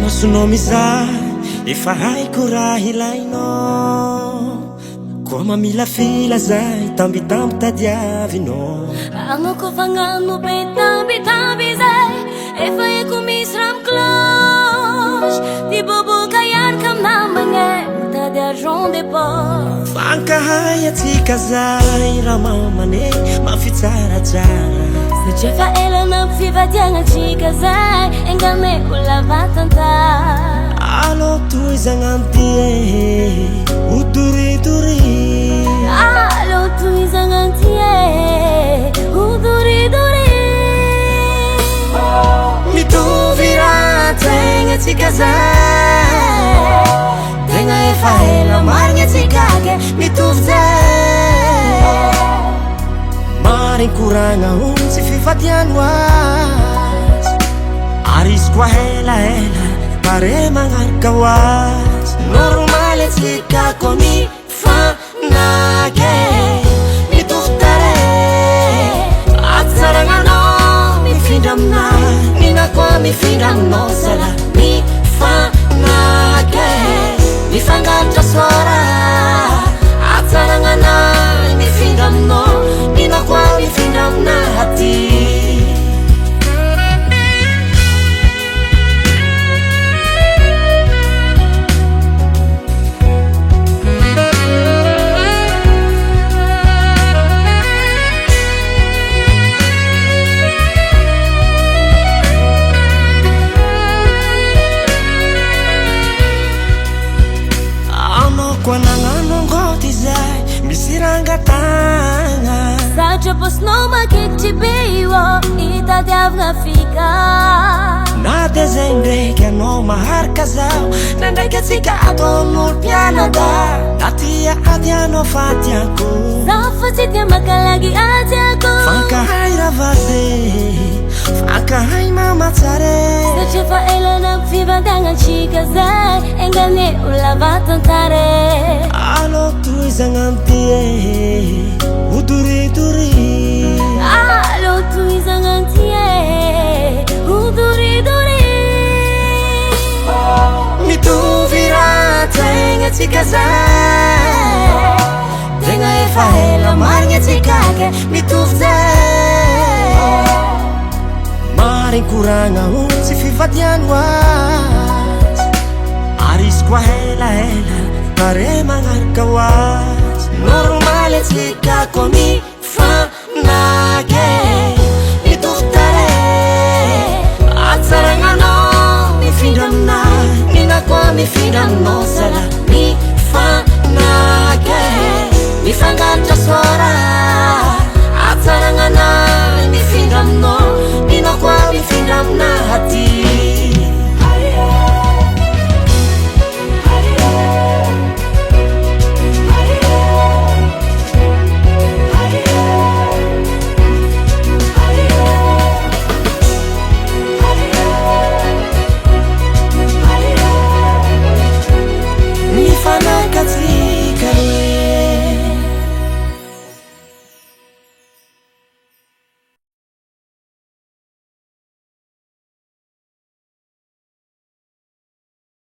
Masonao mizah efa haiko raha ilainao, koa mamila filazay tambitamby tadiavinao. Agnako fagnano be tambitamby zay, efa haiko misy raha mikloche. Ty boboka iaraka amina magnay, mitady argent de poche. Fankahay atsika zay raha mamane mafitsaratsara. Satria fa elana fivadiagna antsika zay, engane ho lava tantara. Allô toy zagnanty odoridori. Allô toy zagnanty odoridori. Mitovy raha tegna atsika zay, tegna efa ela marigny atsika ke mitovy zay. Marigny koragna ontsy fifadiano azy, ary izy koa elaela pare magnaraka hoazy. Normaly atsika koa mifanaky, mitovy tare atsaragnanao mifindra aminahy, nina koa mifindra aminao zala mifanaky. Mifangalatra sora atsaragnanay mifindra aminao, nina koa mifindra aminahy. Koa nagnanongoty zay misy rangatagna, satria posnao makikitry be io itadiavagna fika. na de zay ndraiky anao maharaka zaho, na ndraiky atsika ataon'olo mpianada. Na tia adianao fa tiako, zaho fa tsy tia makalagy adiako. Fankahay ravade, fankahay mamatsare. Satria fa elana fivadiagna antsika zay, engane ho lava tantare. Allô toy zagnanty odoridori. Allô toy zagnanty odoridori. Mitovy raha tegna atsika zay, tegna efa ela marigny atsika ke mitovy zay. Marigny koragna ontsy fivadiano azy, ary izy koa elaela pare magnaraka hoazy. Normaly atsika koa mifanaky, mitovy tare atsaragnanao mifindra aminahy, nina koa mifindra aminao